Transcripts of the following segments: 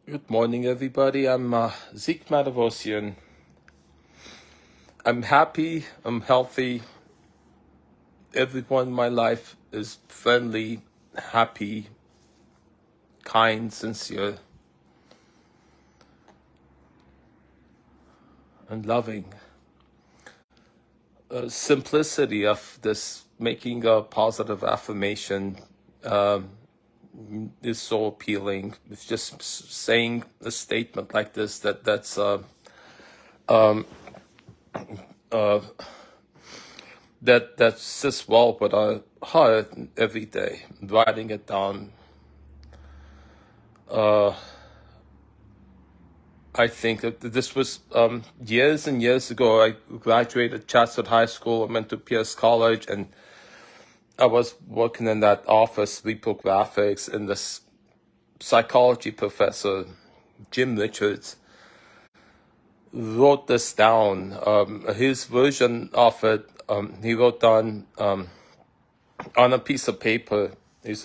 Good morning, everybody. I'm Zeke Matevosian. I'm happy, I'm healthy. Everyone in my life is friendly, happy, kind, sincere, and loving. Simplicity of this making a positive affirmation is so appealing. It's just saying a statement like this that sits well with our heart every day. Writing it down. I think that this was years and years ago. I graduated Chatsworth High School. I went to Pierce College, and I was working in that office, reprographics, and this psychology professor, Jim Richards, wrote this down. His version of it, he wrote down on a piece of paper. He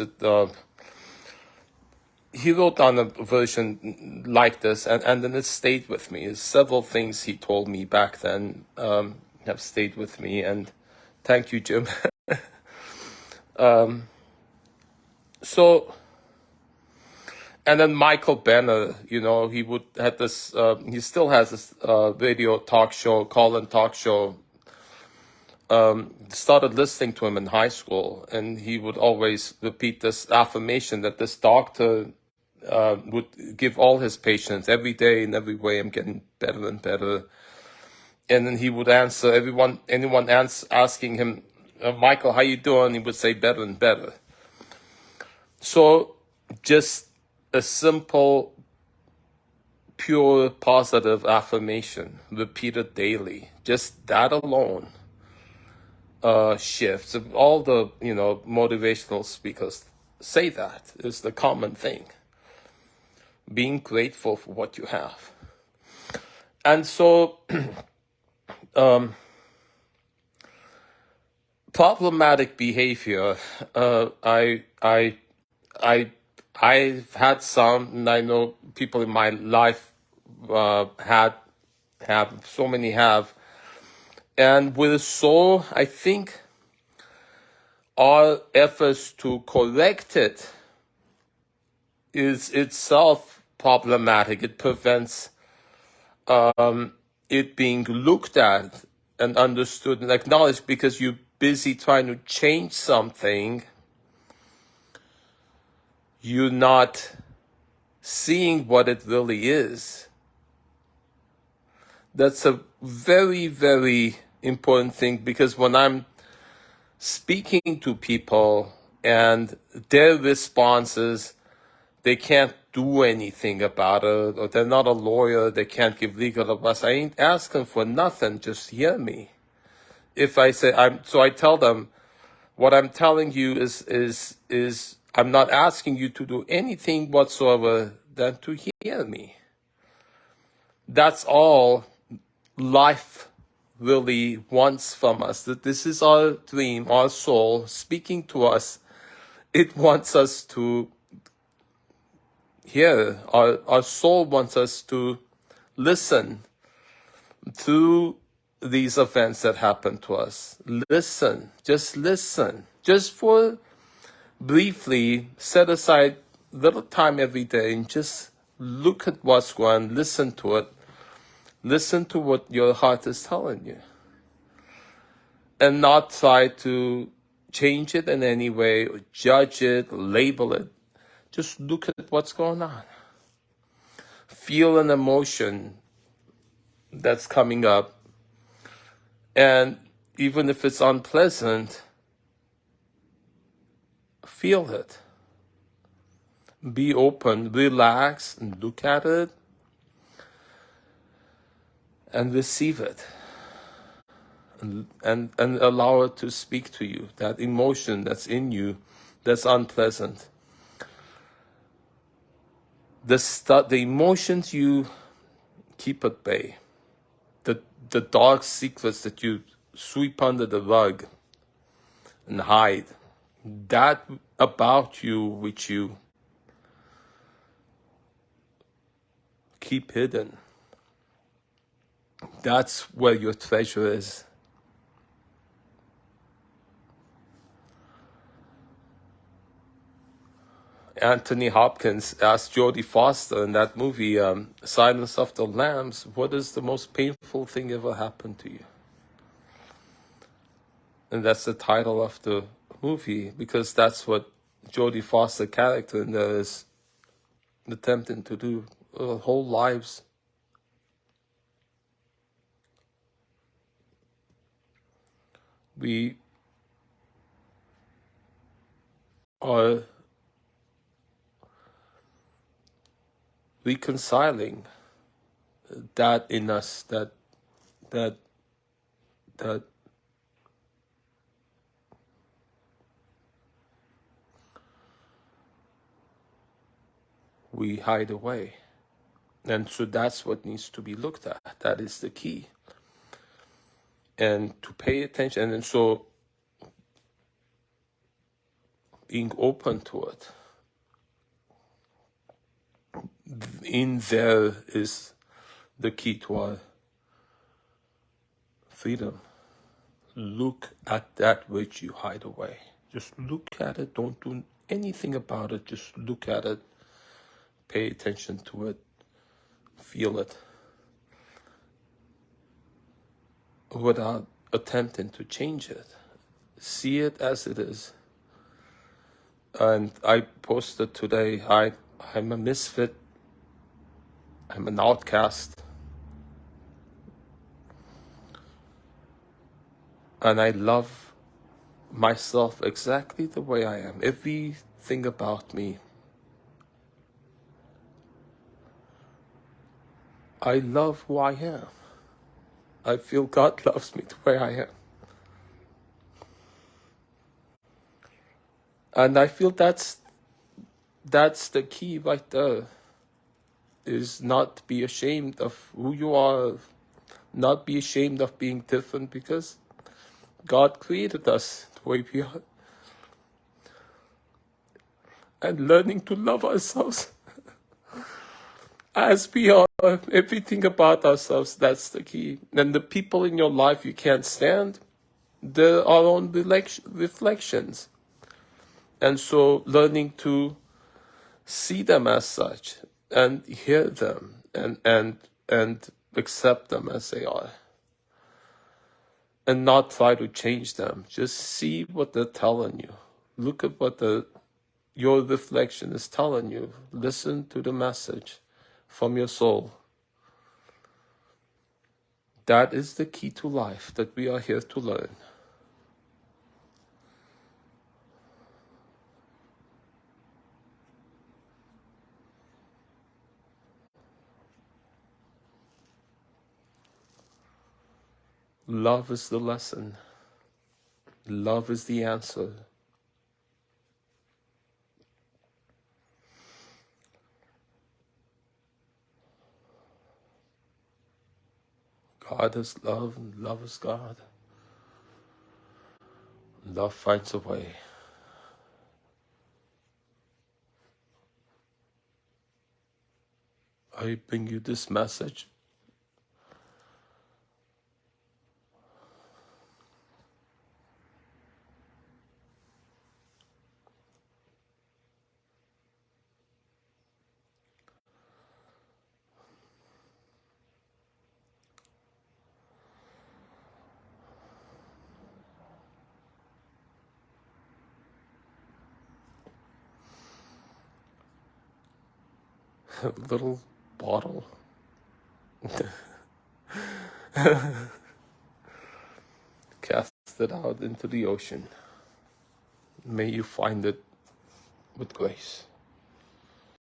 wrote down a version like this, and then it stayed with me. Several things he told me back then have stayed with me, and thank you, Jim. So, and then Michael Benner, he had this. He still has this radio talk show, call-in talk show. Started listening to him in high school, and he would always repeat this affirmation that this doctor would give all his patients every day. In every way, I'm getting better and better. And then he would answer anyone asking him, Michael, how you doing? He would say better and better. So just a simple, pure, positive affirmation repeated daily. Just that alone shifts. All the motivational speakers say that is the common thing. Being grateful for what you have. And so problematic behavior, I've had some, and I know people in my life have so many have, and I think our efforts to correct it is itself problematic. It prevents it being looked at and understood and acknowledged, because you're busy trying to change something. You're not seeing what it really is. That's a very, very important thing, because when I'm speaking to people and their responses, they can't do anything about it, or they're not a lawyer, they can't give legal advice. I ain't asking for nothing, just hear me. If I say I tell them, what I'm telling you is I'm not asking you to do anything whatsoever than to hear me. That's all life really wants from us. That this is our dream, our soul speaking to us. It wants us to hear. Our soul wants us to listen to these events that happen to us. Listen. Just for briefly, set aside little time every day and just look at what's going on, listen to it. Listen to what your heart is telling you. And not try to change it in any way, or judge it, or label it. Just look at what's going on. Feel an emotion that's coming up. And even if it's unpleasant, feel it. Be open, relax, and look at it. And receive it. And allow it to speak to you. That emotion that's in you that's unpleasant. The emotions you keep at bay. The dark secrets that you sweep under the rug and hide. That about you which you keep hidden. That's where your treasure is. Anthony Hopkins asked Jodie Foster in that movie, Silence of the Lambs, what is the most painful thing ever happened to you? And that's the title of the movie, because that's what Jodie Foster character in there is attempting to do our whole lives. We are reconciling that in us, that we hide away. And so that's what needs to be looked at. That is the key. And to pay attention. And so being open to it. In there is the key to our freedom. Look at that which you hide away. Just look at it. Don't do anything about it. Just look at it. Pay attention to it. Feel it. Without attempting to change it. See it as it is. And I posted today, I'm a misfit. I'm an outcast. And I love myself exactly the way I am. Everything about me. I love who I am. I feel God loves me the way I am. And I feel that's the key right there. Is not be ashamed of who you are. Not be ashamed of being different, because God created us the way we are. And learning to love ourselves as we are, everything about ourselves, that's the key. And the people in your life you can't stand, they're our own reflections. And so learning to see them as such and hear them and accept them as they are. And not try to change them. Just see what they're telling you. Look at what your reflection is telling you. Listen to the message from your soul. That is the key to life that we are here to learn. Love is the lesson. Love is the answer. God is love, and love is God. Love finds a way. I bring you this message a little bottle. Cast it out into the ocean. May you find it with grace.